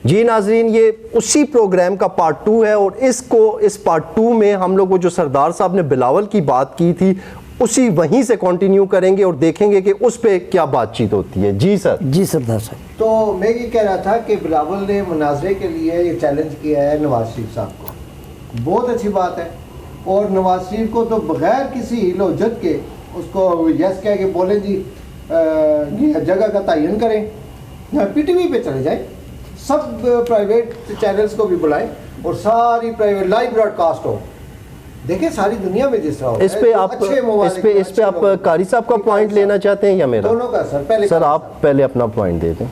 جی ناظرین، یہ اسی پروگرام کا پارٹ 2 ہے، اور اس پارٹ 2 میں ہم لوگ وہ جو سردار صاحب نے بلاول کی بات کی تھی اسی وہیں سے کنٹینیو کریں گے اور دیکھیں گے کہ اس پہ کیا بات چیت ہوتی ہے۔ جی سر۔ جی سردار صاحب، تو میں یہ کہہ رہا تھا کہ بلاول نے مناظرے کے لیے یہ چیلنج کیا ہے نواز شریف صاحب کو، بہت اچھی بات ہے، اور نواز شریف کو تو بغیر کسی ہیل و جد کے اس کو یس کہہ کے بولیں جی جگہ کا تعین کریں، پی ٹی وی پہ چلے جائیں، سب پرائیویٹ چینلز کو بھی بلائیں اور ساری پرائیویٹ لائیو براڈ کاسٹ ہو، دیکھیں ساری دنیا میں جس طرح ہوتا ہے۔ اس پہ آپ قاری صاحب کا پوائنٹ لینا چاہتے ہیں یا میرا؟ دونوں کا سر، پہلے سر آپ پہلے اپنا پوائنٹ دے دیں۔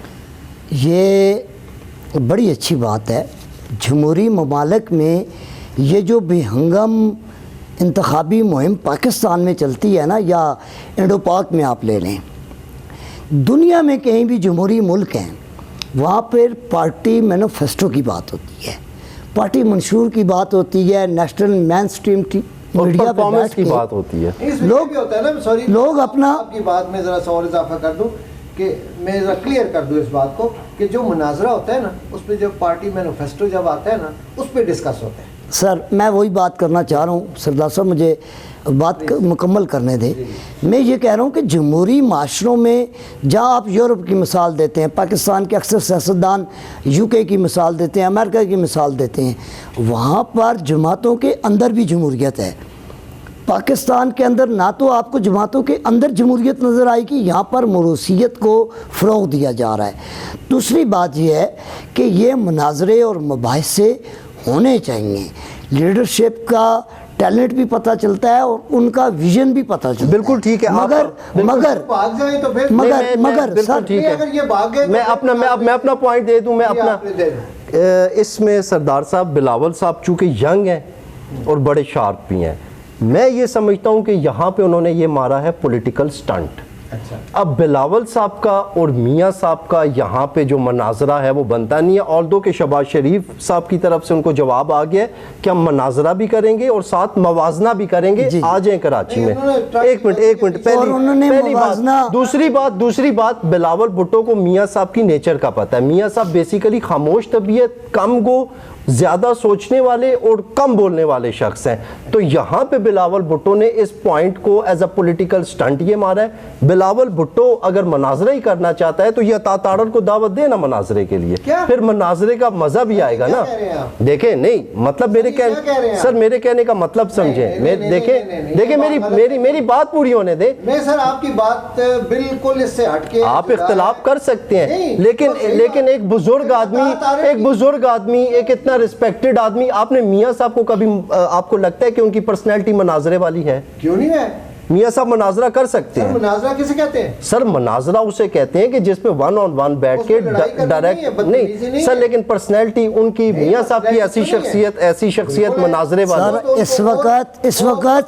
یہ بڑی اچھی بات ہے، جمہوری ممالک میں یہ جو بے ہنگم انتخابی مہم پاکستان میں چلتی ہے نا، یا انڈو پاک میں آپ لے لیں، دنیا میں کہیں بھی جمہوری ملک ہیں وہاں پر پارٹی مینیفیسٹو کی بات ہوتی ہے، پارٹی منشور کی بات ہوتی ہے، نیشنل مین اسٹریم میڈیا پہ بیٹھ کی کے بات ہوتی ہے، لوگ اپنا آپ کی بات میں ذرا سا اور اضافہ کر دوں کہ میں ذرا کلیئر کر دوں اس بات کو کہ جو مناظرہ ہوتا ہے نا اس پہ جب پارٹی مینیفیسٹو جب آتا ہے نا اس پہ ڈسکس ہوتا ہے۔ سر میں وہی بات کرنا چاہ رہا ہوں، سردار صاحب مجھے بات مکمل کرنے دیں۔ میں یہ کہہ رہا ہوں کہ جمہوری معاشروں میں جہاں آپ یورپ کی مثال دیتے ہیں، پاکستان کے اکثر سیاستدان یو کے کی مثال دیتے ہیں، امریکہ کی مثال دیتے ہیں، وہاں پر جماعتوں کے اندر بھی جمہوریت ہے۔ پاکستان کے اندر نہ تو آپ کو جماعتوں کے اندر جمہوریت نظر آئے گی، یہاں پر موروثیت کو فروغ دیا جا رہا ہے۔ دوسری بات یہ ہے کہ یہ مناظرے اور مباحثے ہونے چاہیے، لیڈرشپ کا ٹیلنٹ بھی پتہ چلتا ہے اور ان کا ویژن بھی پتہ چلتا ہے۔ بالکل ٹھیک ہے، بھاگ جائیں تو پھر مگر سر اگر یہ بھاگ گئے میں اپنا پوائنٹ دے دوں، اس میں سردار صاحب بلاول صاحب چونکہ ینگ ہیں اور بڑے شارپ بھی ہیں، میں یہ سمجھتا ہوں کہ یہاں پہ انہوں نے یہ مارا ہے پولیٹیکل سٹنٹ۔ اب بلاول صاحب کا اور میاں صاحب کا یہاں پہ جو مناظرہ ہے وہ بنتا نہیں ہے، آلدو کہ شہباز شریف صاحب کی طرف سے ان کو جواب آ گیا ہے کہ ہم مناظرہ بھی کریں گے اور ساتھ موازنہ بھی کریں گے، آ جائیں کراچی میں۔ ایک منٹ پہلی بات۔ دوسری بات بلاول بھٹو کو میاں صاحب کی نیچر کا پتہ ہے۔ میاں صاحب بیسیکلی خاموش طبیعت، کم گو، زیادہ سوچنے والے اور کم بولنے والے شخص ہیں، تو یہاں پہ بلاول بھٹو نے اس پوائنٹ کو ایز اے پولیٹیکل سٹنٹ یہ مارا ہے۔ بلاول بھٹو اگر مناظرہ ہی کرنا چاہتا ہے تو یہ عطا تارڑ کو دعوت دے نا مناظرے کے لیے، پھر مناظرے کا مزہ بھی آئے گا نا۔ دیکھیں نہیں مطلب میرے کہنے کا مطلب سمجھیں، دیکھیں میری بات پوری ہونے دیں۔ میں سر آپ کی بات بالکل اس سے ہٹ کے، آپ اختلاف کر سکتے ہیں لیکن ایک بزرگ آدمی ایک اتنا ریسپیکٹڈ آدمی، آپ نے میاں صاحب کو کبھی آپ کو لگتا ہے کہ ان کی پرسنالٹی مناظرے والی ہے؟ کیوں نہیں ہے؟ میاں صاحب مناظرہ کر سکتے ہیں۔ مناظرہ کسے کہتے ہیں؟ سر مناظرہ اسے کہتے ہیں کہ جس پہ ون آن ون بیٹھ کے ڈائریکٹ نہیں سر، لیکن پرسنالٹی ان کی میاں صاحب کی ایسی شخصیت مناظرے والا۔ اس وقت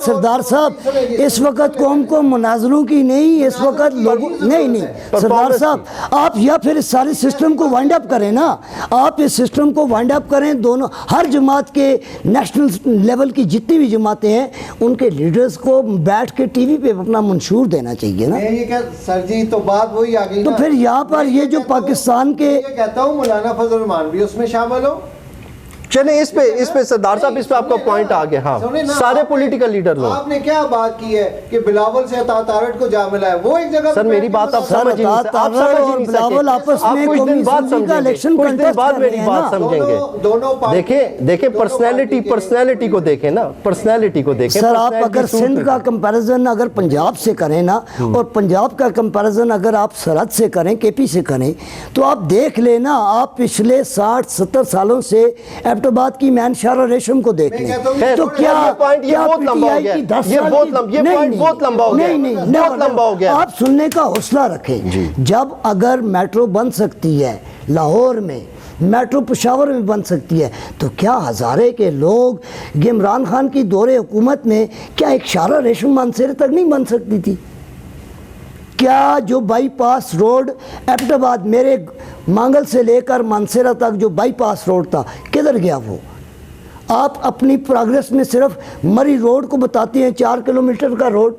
سردار صاحب اس وقت قوم کو مناظروں کی نہیں، اس وقت لوگوں نہیں سردار صاحب آپ یا پھر اس سارے سسٹم کو وائنڈ اپ کریں نا، آپ اس سسٹم کو وائنڈ اپ کریں، دونوں ہر جماعت کے نیشنل لیول کی جتنی بھی جماعتیں ہیں ان کے لیڈرز کو بیٹھ کے ٹی وی پہ اپنا منشور دینا چاہیے نا۔ سر جی تو بات وہی آ گئی، تو پھر یہاں پر یہ جو پاکستان کے، یہ کہتا ہوں مولانا فضل الرحمان بھی اس میں شامل ہو۔ چلیں اس پہ سردار صاحب اس پہ آپ کا پوائنٹ آ گیا۔ ہاں سارے پولیٹیکل لیڈر لوگ، آپ نے کیا بات کی ہے کہ بلاول سے عطا تارڑ کو جا ملا ہے، وہ ایک جگہ۔ سر میری بات آپ سمجھ نہیں سکتے، آپ کچھ دن بعد میری بات سمجھیں گے۔ دیکھیں پرسنالٹی کو دیکھیں نا، پرسنالٹی کو دیکھیں۔ سر آپ اگر سندھ کا کمپیریزن اگر پنجاب سے کریں نا، اور پنجاب کا کمپیریزن اگر آپ سرحد سے کریں، کے پی سے کریں، تو آپ دیکھ لیں نا، آپ پچھلے 60-70 سالوں سے آباد کی مین شارہ ریشم کو دیکھ لیں تو کیا آپ سننے کا حوصلہ رکھیں۔ جب اگر میٹرو بن سکتی ہے لاہور میں، میٹرو پشاور میں بن سکتی ہے، تو کیا ہزارے کے لوگ عمران خان کی دور حکومت میں کیا ایک شارہ ریشم مانسیرے تک نہیں بن سکتی تھی؟ کیا جو بائی پاس روڈ ایبٹ آباد میرے مانگل سے لے کر مانسیرہ تک جو بائی پاس روڈ تھا کدھر گیا وہ؟ آپ اپنی پروگریس میں صرف مری روڈ کو بتاتے ہیں، 4 کلومیٹر کا روڈ،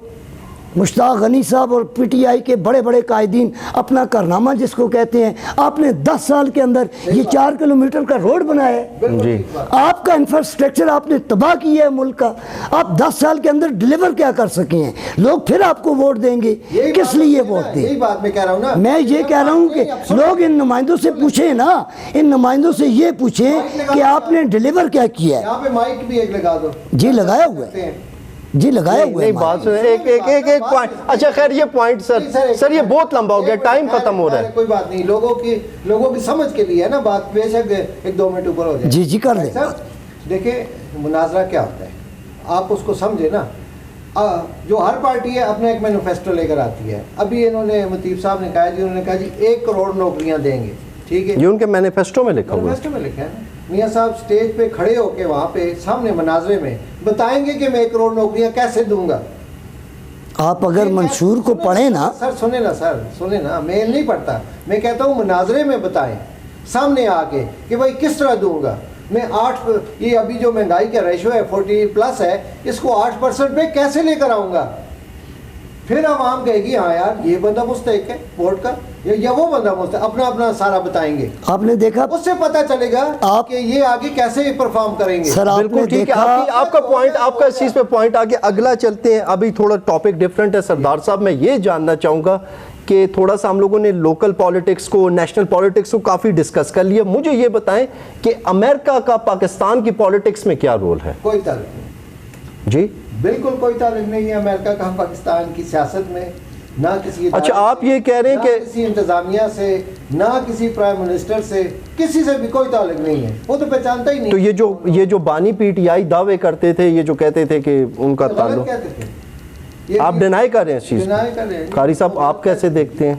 مشتاق غنی صاحب اور پی ٹی آئی کے بڑے بڑے قائدین اپنا کارنامہ جس کو کہتے ہیں، آپ نے 10 سال کے اندر یہ 4 کلومیٹر کا روڈ بنایا ہے، جی آپ کا انفراسٹرکچر آپ نے تباہ کیا ہے ملک کا، آپ 10 سال کے اندر ڈیلیور کیا کر سکے ہیں؟ لوگ پھر آپ کو ووٹ دیں گے، کس لیے ووٹ دیں؟ یہی بات میں کہہ رہا ہوں نا، میں یہ کہہ رہا ہوں کہ لوگ ان نمائندوں سے پوچھیں نا، ان نمائندوں سے یہ پوچھیں کہ آپ نے ڈیلیور کیا کیا ہے۔ یہاں پہ مائک بھی ایک لگا دو۔ جی لگایا ہوا ہے، جی لگایا ہوا ہے۔ نہیں بات ایک پوائنٹ، اچھا خیر یہ پوائنٹ سر یہ بہت لمبا ہو گیا، ٹائم ختم ہو رہا ہے۔ کوئی بات نہیں، لوگوں کی سمجھ کے لیے ہے نا بات، بے شک 1-2 منٹ اوپر ہو جائے۔ جی جی کر دیں۔ دیکھیں مناظرہ کیا ہوتا ہے، آپ اس کو سمجھے نا۔ جو ہر پارٹی ہے اپنا ایک مینیفیسٹو لے کر آتی ہے۔ ابھی انہوں نے مطیب صاحب نے کہا جی، انہوں نے کہا جی 1 کروڑ نوکریاں دیں گے، ٹھیک ہے، یہ ان کے مینیفیسٹو میں لکھا ہوا ہے۔ مینیفیسٹو میں لکھا ہے نا۔ میاں صاحب سٹیج پہ کھڑے ہو کے وہاں پہ سامنے مناظرے میں بتائیں گے کہ میں 1 کروڑ نوکریاں کیسے دوں گا۔ آپ اگر منشور کو پڑھیں نا، سر سنیں نا، میں نہیں پڑھتا، میں کہتا ہوں مناظرے میں بتائیں سامنے آ کے کہ بھائی کس طرح دوں گا میں۔ یہ ابھی جو مہنگائی کا ریشو ہے 40+ ہے، اس کو 8% پہ کیسے لے کر آؤں گا؟ پھر عوام کہے گی ہاں یار یہ بندہ مستحق ہے ووٹ کا، یا وہ بندہ مستحق، اپنا سارا بتائیں گے۔ آپ نے دیکھا، اس سے پتہ چلے گا کہ یہ آگے کیسے پرفارم کریں گے۔ سر آپ نے بالکل ٹھیک ہے، دیکھا، آپ کا پوائنٹ، آپ کا اس چیز پہ پوائنٹ آگے اگلا چلتے ہیں۔ ابھی تھوڑا ٹاپک ڈیفرنٹ ہے سردار صاحب، میں یہ جاننا چاہوں گا کہ تھوڑا سا ہم لوگوں نے لوکل پالیٹکس کو، نیشنل پالیٹکس کو کافی ڈسکس کر لیا، مجھے یہ بتائیں کہ امریکہ کا پاکستان کی پالیٹکس میں کیا رول ہے؟ کوئی تعلق نہیں جی بالکل کوئی تعلق نہیں ہے امریکہ کا پاکستان کی سیاست میں، نہ کسی اچھا آپ یہ کہہ رہے ہیں نہ کہ کسی انتظامیہ سے، نہ کسی پرائم منسٹر سے، کسی سے بھی کوئی تعلق نہیں ہے، وہ تو پہچانتا ہی نہیں۔ تو یہ جو بانی پی ٹی آئی دعوے کرتے تھے، یہ جو کہتے تھے کہ ان کا تعلق، آپ ڈینائی کر رہے ہیں اس چیز کو، قاری صاحب آپ کیسے دیکھتے ہیں؟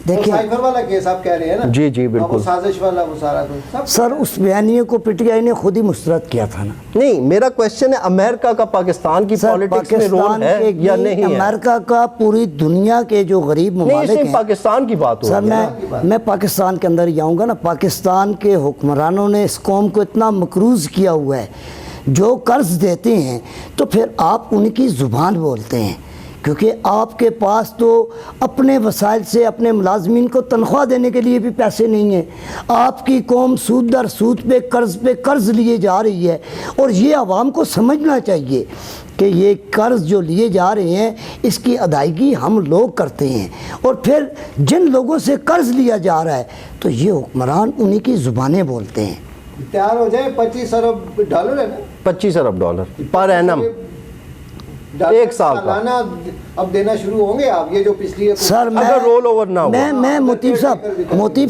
دیکھیں سائفر والا کیس آپ کہہ رہے ہیں نا، جی جی بالکل وہ سازش والا وہ سارا تو سب۔ سر اس بیانیے کو پی ٹی آئی نے خود ہی مسترد کیا تھا نا۔ نہیں میرا کویشچن ہے امریکہ کا پاکستان کی سر پالیٹکس میں رول پاکستان ہے کے یا نہیں ہے؟ امریکہ کا پوری دنیا کے جو غریب نہیں اس ممالک میں ہیں، پاکستان کی بات ہو سر رہی ہے۔ میں پاکستان کے اندر ہی آؤں گا نا۔ پاکستان کے حکمرانوں نے اس قوم کو اتنا مقروض کیا ہوا ہے، جو قرض دیتے ہیں تو پھر آپ ان کی زبان بولتے ہیں، کیونکہ آپ کے پاس تو اپنے وسائل سے اپنے ملازمین کو تنخواہ دینے کے لیے بھی پیسے نہیں ہیں۔ آپ کی قوم سود در سود پہ قرض لیے جا رہی ہے، اور یہ عوام کو سمجھنا چاہیے کہ یہ قرض جو لیے جا رہے ہیں اس کی ادائیگی ہم لوگ کرتے ہیں، اور پھر جن لوگوں سے قرض لیا جا رہا ہے تو یہ حکمران انہی کی زبانیں بولتے ہیں۔ تیار ہو جائے $25 ارب ہے نا، $25 ارب پر اینم، ایک سال کا اب دینا شروع ہوں گے آپ، یہ جو پچھلی سر اگر رول اوور نہ ہوا۔ میں موتیب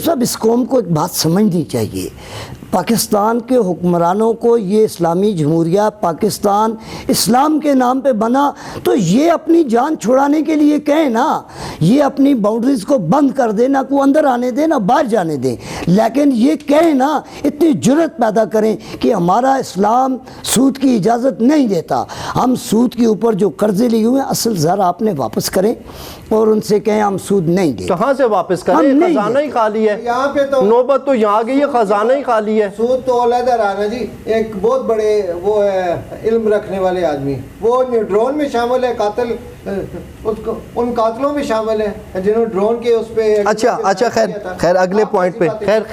صاحب اس قوم کو ایک بات سمجھنی چاہیے۔ پاکستان کے حکمرانوں کو یہ اسلامی جمہوریہ پاکستان اسلام کے نام پہ بنا، تو یہ اپنی جان چھڑانے کے لیے کہیں نا، یہ اپنی باؤنڈریز کو بند کر دے، نہ کو اندر آنے دے نہ باہر جانے دیں، لیکن یہ کہیں نا، اتنی جرت پیدا کریں کہ ہمارا اسلام سود کی اجازت نہیں دیتا، ہم سود کے اوپر جو قرضے لیے ہوئے ہیں اصل زر آپ نے واپس کریں، اور ان سے کہیں ہم سود نہیں دیں۔ کہاں سے واپس کریں؟ خزانہ ہی خالی ہے، یہاں پہ تو نوبت تو یہاں گئی ہے، خزانہ ہی خالی ہے۔ سود تو علیحدہ رہا جی، ایک بہت بڑے وہ علم رکھنے والے آدمی، وہ ڈرون میں شامل ہے، قاتل ان قاتلوں میں شامل ہے جنہوں نے ڈرون کے اس پہ۔ اچھا خیر اگلے پوائنٹ پہ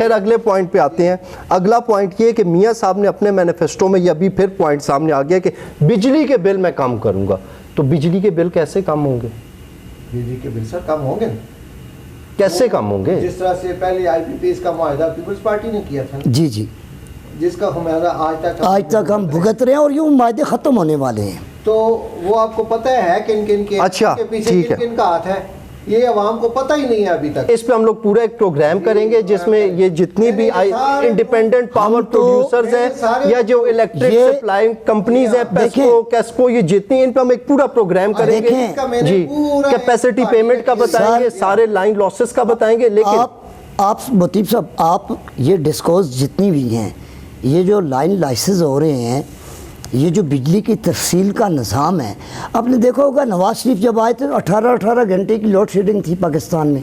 اگلے پوائنٹ پہ آتے ہیں۔ اگلا پوائنٹ یہ کہ میاں صاحب نے اپنے مینیفیسٹو میں یہ ابھی پھر پوائنٹ سامنے آ گیا کہ بجلی کے بل میں کم کروں گا، تو بجلی کے بل کیسے کم ہوں گے؟ بجلی کے بل سر کم ہوں گے، کیسے کم ہوں گے؟ جس طرح سے پہلے آئی پی پی ایس کا معاہدہ پیپلز پارٹی نے کیا تھا، جی جی، جس کا خمیازہ آج تک ہم بھگت رہے ہیں، اور یہ معاہدے ختم ہونے والے ہیں۔ تو وہ آپ کو پتہ ہے کن کے اچھا پیچھے کن کا ہاتھ ہے، یہ عوام کو پتہ ہی نہیں ہے ابھی تک۔ اس پہ ہم لوگ پورا ایک پروگرام کریں گے جس میں یہ جتنی بھی انڈیپینڈنٹ پاور پروڈیوسرز ہیں یا جو الیکٹرک سپلائنگ کمپنیز ہیں، پیسکو کیسکو، یہ جتنی، ان پہ ہم ایک پورا پروگرام کریں گے جی، کیپیسٹی پیمنٹ کا بتائیں گے، سارے لائن لاسز کا بتائیں گے۔ لیکن آپ موتیب صاحب، آپ یہ ڈسکورس جتنی بھی ہیں، یہ جو لائن لائسنس ہو رہے ہیں، یہ جو بجلی کی تفصیل کا نظام ہے، آپ نے دیکھا ہوگا نواز شریف جب آئے تھے 18 گھنٹے کی لوڈ شیڈنگ تھی پاکستان میں،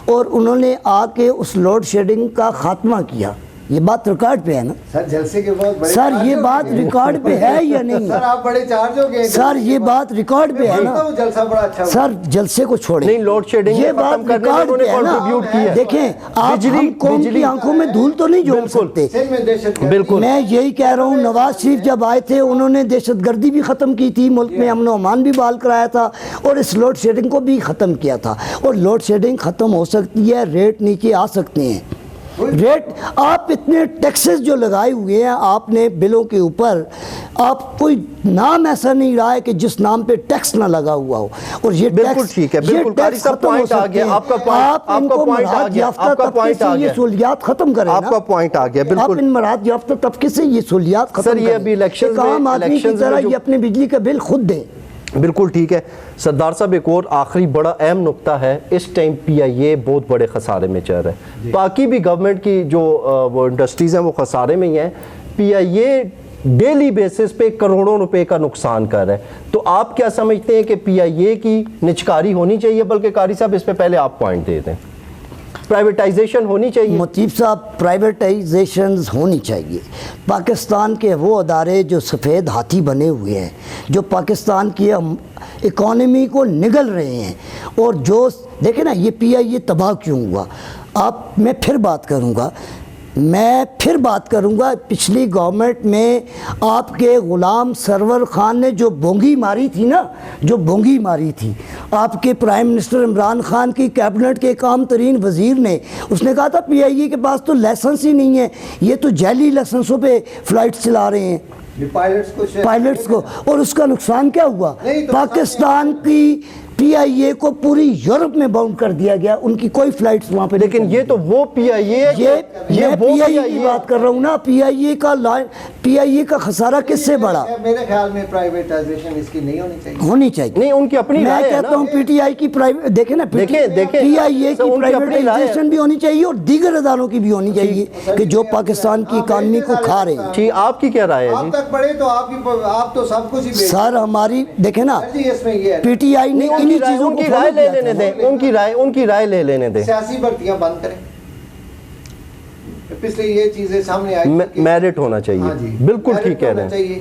اور انہوں نے آ کے اس لوڈ شیڈنگ کا خاتمہ کیا، یہ بات ریکارڈ پہ ہے نا سر جلسے کے بعد بڑے سر چارج یہ ہو بات گئے۔ ریکارڈ پہ ہے یا نہیں سر آپ بڑے چارج ہو گئے سر یہ بات ریکارڈ پہ ہے نا وہ جلسہ بڑا اچھا ہوا۔ سر جلسے کو چھوڑیں نہیں لوڈ شیڈنگ یہ ختم بات کرنے میں ریکارڈ انہوں نے پہ ہے نا کنٹریبیوٹ کیا۔ دیکھیں آپ ہم قوم کی آنکھوں میں دھول تو نہیں جھونک سکتے سندھ میں دہشت گردی بالکل میں یہی کہہ رہا ہوں نواز شریف جب آئے تھے انہوں نے دہشت گردی بھی ختم کی تھی ملک میں امن و امان بھی بحال کرایا تھا اور اس لوڈ شیڈنگ کو بھی ختم کیا تھا اور لوڈ شیڈنگ ختم ہو سکتی ہے ریٹ نیچے آ سکتے ہیں ریٹ آپ اتنے ٹیکسز جو لگائے ہوئے ہیں آپ نے بلوں کے اوپر آپ کوئی نام ایسا نہیں رہا ہے کہ جس نام پہ ٹیکس نہ لگا ہوا ہو اور یہ بالکل ٹھیک ہے بالکل قاری صاحب پوائنٹ آ گیا آپ کا پوائنٹ آ گیا آپ کا پوائنٹ آ گیا یہ سہولیات ختم کریں آپ کا پوائنٹ آ گیا آپ بالکل ان مراحت یافتہ طبقے سے یہ سہولیات ختم سر یہ ابھی الیکشنز میں عام آدمی کی طرح یہ اپنے بجلی کا بل خود دیں بالکل ٹھیک ہے سردار صاحب ایک اور آخری بڑا اہم نقطہ ہے اس ٹائم پی آئی اے بہت بڑے خسارے میں چل رہا ہے باقی بھی گورنمنٹ کی جو وہ انڈسٹریز ہیں وہ خسارے میں ہی ہیں پی آئی اے ڈیلی بیسس پہ کروڑوں روپے کا نقصان کر رہا ہے تو آپ کیا سمجھتے ہیں کہ پی آئی اے کی نچکاری ہونی چاہیے بلکہ قاری صاحب اس پہ پہلے آپ پوائنٹ دے دیں پرائیویٹائزیشن ہونی چاہیے مطیب صاحب پرائیویٹائزیشنز ہونی چاہیے پاکستان کے وہ ادارے جو سفید ہاتھی بنے ہوئے ہیں جو پاکستان کی اکانومی کو نگل رہے ہیں اور جو دیکھیں نا یہ پی آئی اے تباہ کیوں ہوا میں پھر بات کروں گا پچھلی گورنمنٹ میں آپ کے غلام سرور خان نے جو بونگی ماری تھی آپ کے پرائم منسٹر عمران خان کی کیبنٹ کے ایک عام ترین وزیر نے اس نے کہا تھا پی آئی اے کے پاس تو لائسنس ہی نہیں ہے یہ تو جعلی لائسنسوں پہ فلائٹ چلا رہے ہیں پائلٹس کو اور اس کا نقصان کیا ہوا پاکستان کی پی آئی اے کو پوری یورپ میں باؤنڈ کر دیا گیا ان کی کوئی فلائٹس وہاں پہ لیکن یہ تو وہ پی آئی اے یہ پی آئی اے کی بات کر رہا ہوں نا پی آئی اے کا خسارہ کس سے بڑا میرے خیال میں پرائیویٹائزیشن اس کی نہیں ہونی چاہیے نہیں ان کی اپنی میں رائے ہے کہتا ہوں پی ٹی آئی کی دیکھیں نا پی آئی اے کی پرائیویٹائزیشن بھی ہونی چاہیے اور دیگر اداروں کی بھی ہونی چاہیے کہ جو پاکستان کی اکانومی کو کھا رہے ہیں جی آپ کی کیا رائے ہے آپ تک پڑھے تو آپ تو سب کچھ ہی سر ہماری دیکھیں نا اس میں یہ ہے پی ٹی آئی نے انہی چیزوں ان کو کی رائے لے لینے دیں ان کی رائے لے لینے دیں سیاسی بھرتیاں بند کریں پچھلے یہ چیزیں سامنے آئی میرٹ ہونا چاہیے بالکل ٹھیک کہہ رہے ہیں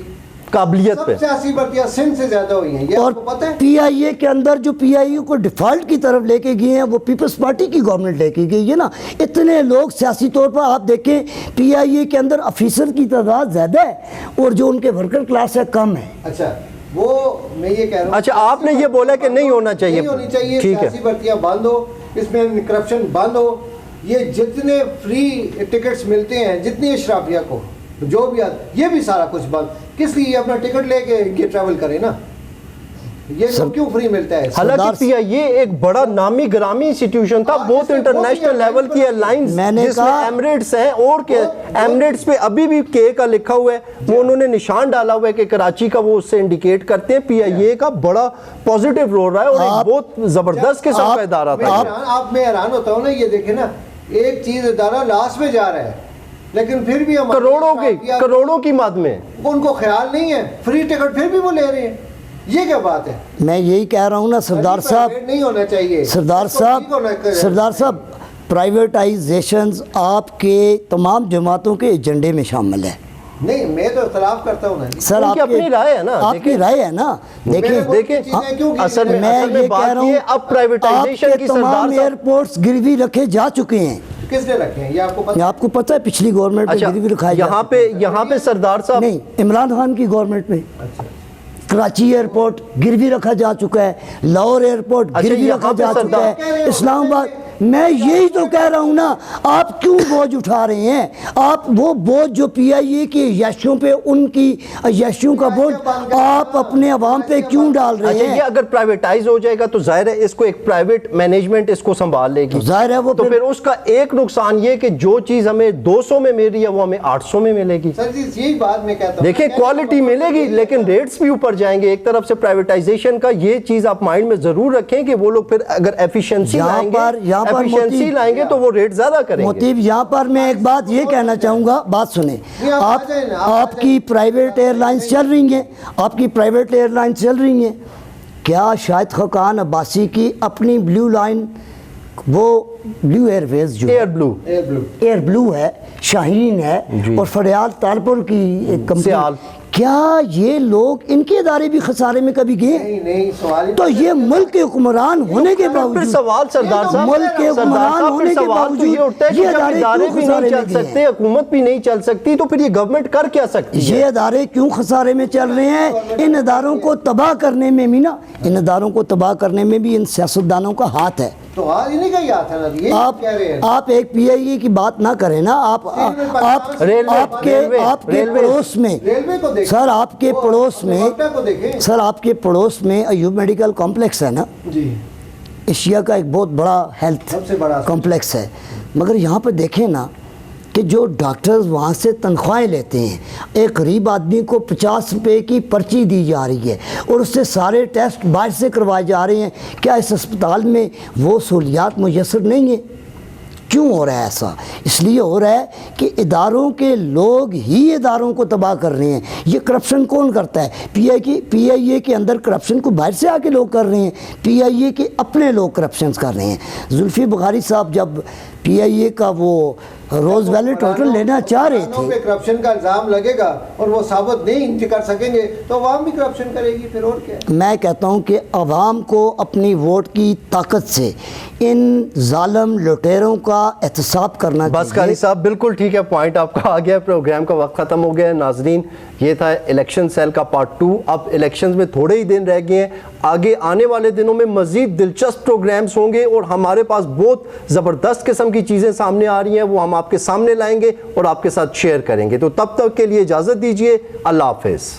قابلیت پہ سیاسی بھرتیاں سندھ سے زیادہ ہوئی ہیں یہ اور آپ کو پتہ ہے پی آئی اے کے اندر جو پی آئی اے کو ڈیفالٹ کی طرف لے کے گئے ہیں وہ پیپلز پارٹی کی گورنمنٹ لے کے گئی ہے نا اتنے لوگ سیاسی طور پر آپ دیکھیں پی آئی اے کے اندر افیسر کی تعداد زیادہ ہے اور جو ان کے ورکر کلاس ہے کم ہے اچھا وہ میں یہ کہہ رہا ہوں اچھا آپ نے یہ بولا کہ نہیں ہونا چاہیے نہیں ہونی چاہیے ٹھیک ہے سیاسی بھرتیاں بند ہو اس میں کرپشن بند ہو یہ جتنے فری ٹکٹس ملتے ہیں جتنی اشرافیہ کو جو بھی یہ بھی سارا کچھ بند کس لیے اپنا ٹکٹ لے کے یہ ٹریول کرے نا یہ کیوں فری ملتا ہے حالانکہ پی آئی اے ایک بڑا نامی گرامی انسٹیٹیوشن تھا بہت انٹرنیشنل لیول کی ایئر لائنز جس میں ایمریٹس ہیں اور ایمریٹس پہ ابھی بھی کے کا لکھا ہوا ہے وہ انہوں نے نشان ڈالا ہوا ہے کہ کراچی کا وہ اس سے انڈیکیٹ کرتے ہیں پی آئی اے کا بڑا پوزیٹیو رول رہا ہے اور ایک بہت زبردست قسم کا ادارہ تھا آپ میں حیران ہوتا ہوں نا یہ دیکھیں نا ایک چیز ادارہ لاس میں جا رہا ہے لیکن پھر بھی کروڑوں کی مد میں ان کو خیال نہیں ہے فری ٹکٹ پھر بھی وہ لے رہے ہیں یہ کیا بات ہے میں یہی کہہ رہا ہوں نا سردار صاحب نہیں ہونا چاہیے سردار صاحب پرائیویٹائزیشنز آپ کے تمام جماعتوں کے ایجنڈے میں شامل ہے نہیں میں تو اختلاف کرتا ہوں نا سر آپ کی اپنی رائے ہے نا آپ کی رائے ہے نا دیکھیں اصل میں یہ کہہ رہا ہوں اب پرائیویٹائزیشن کی تمام ایئرپورٹس گروی رکھے جا چکے ہیں کس نے رکھے ہیں یہ آپ کو پتہ ہے پچھلی گورنمنٹ میں گروی رکھائی یہاں پہ سردار صاحب نہیں عمران خان کی گورنمنٹ میں کراچی ایئرپورٹ گروی رکھا جا چکا ہے لاہور ایئرپورٹ گروی رکھا جا چکا ہے اسلام آباد میں یہی تو کہہ رہا ہوں نا آپ کیوں بوجھ اٹھا رہے ہیں آپ وہ بوجھ جو پی آئی اے کی عیاشیوں پہ ان کی عیاشیوں کا بوجھ آپ اپنے عوام پہ کیوں ڈال رہے ہیں یہ اگر پرائیویٹائز ہو جائے گا تو ظاہر ہے اس کو ایک پرائیویٹ مینجمنٹ اس کو سنبھال لے گی ظاہر ہے وہ تو پھر اس کا ایک نقصان یہ کہ جو چیز ہمیں 200 میں مل رہی ہے وہ ہمیں 800 میں ملے گی سر جی یہی بات میں کہتا ہوں دیکھیں کوالٹی ملے گی لیکن ریٹس بھی اوپر جائیں گے ایک طرف سے پرائیویٹائزیشن کا یہ چیز آپ مائنڈ میں ضرور رکھیں کہ وہ لوگ پھر اگر ایفیشنسی لائیں گے تو وہ ریٹ زیادہ کریں گے موتیب یہاں پر میں ایک بات یہ کہنا چاہوں گا بات سنیں آپ کی پرائیویٹ ایئر لائنز چل رہی ہیں کیا شاہد خاقان عباسی کی اپنی بلیو لائن وہ بلیو ایئر ویز جو ایئر بلو ایئر بلو ہے، شاہین ہے جی۔ اور فریال تالپور کی ایک کمپنی، سیال۔ کیا یہ لوگ ان کے ادارے بھی خسارے میں کبھی گئے؟ نہیں سوال ہی تو یہ ملک کے حکمران ہونے کے پھر باوجود، سوال سردار صاحب، ملک کے سردار حکمران صاحب، ہونے پھر کے سوال تو یہ باوجود اٹھتا ہے کہ یہ جب ادارے ادارے کیوں بھی خسارے نہیں میں چل گئے سکتے، حکومت بھی نہیں چل سکتی، تو پھر یہ گورنمنٹ کر کیا سکتی ہے؟ یہ ادارے کیوں خسارے میں چل رہے ہیں؟ ان اداروں کو تباہ کرنے میں بھی نا، ان اداروں کو تباہ کرنے میں بھی ان سیاستدانوں کا ہاتھ ہے۔ تو آج انہیں کا یاد ہے نا، یہ آپ کہہ رہے ہیں آپ ایک پی آئی اے کی بات نہ کریں نا، آپ ریلوے، آپ کے ریلوے، پڑوس میں، ریلوے کو دیکھیں، سر آپ کے پڑوس میں، وقتہ کو دیکھیں، سر آپ کے پڑوس میں ایوب میڈیکل کمپلیکس ہے نا، جی ایشیا کا ایک بہت بڑا ہیلتھ سب سے بڑا کمپلیکس ہے، مگر یہاں پہ دیکھیں نا کہ جو ڈاکٹرز وہاں سے تنخواہیں لیتے ہیں، ایک غریب آدمی کو 50 روپے کی پرچی دی جا رہی ہے اور اس سے سارے ٹیسٹ باہر سے کروائے جا رہے ہیں، کیا اس اسپتال میں وہ سہولیات میسر نہیں ہیں؟ کیوں ہو رہا ہے ایسا؟ اس لیے ہو رہا ہے کہ اداروں کے لوگ ہی اداروں کو تباہ کر رہے ہیں۔ یہ کرپشن کون کرتا ہے؟ پی آئی اے کے اندر کرپشن کو باہر سے آ کے لوگ کر رہے ہیں، پی آئی اے کے اپنے لوگ کرپشنز کر رہے ہیں۔ زلفی بخاری صاحب جب پی آئی اے کا وہ روز ویلی ہوٹل لینا چاہ رہے حکمرانوں تھے، پہ کرپشن کا الزام لگے گا اور وہ ثابت نہیں کر سکیں گے تو عوام بھی کرپشن کرے گی، پھر اور کیا ہے؟ میں کہتا ہوں کہ عوام کو اپنی ووٹ کی طاقت سے ان ظالم لٹیروں کا احتساب کرنا بس قاری صاحب بالکل ٹھیک ہے، پوائنٹ آپ کا آ گیا، پروگرام کا وقت ختم ہو گیا ہے۔ ناظرین، یہ تھا الیکشن سیل کا پارٹ 2۔ اب الیکشنز میں تھوڑے ہی دن رہ گئے ہیں، آگے آنے والے دنوں میں مزید دلچسپ پروگرامز ہوں گے اور ہمارے پاس بہت زبردست قسم کی چیزیں سامنے آ رہی ہیں، وہ ہم آپ کے سامنے لائیں گے اور آپ کے ساتھ شیئر کریں گے۔ تو تب تک کے لیے اجازت دیجیے، اللہ حافظ۔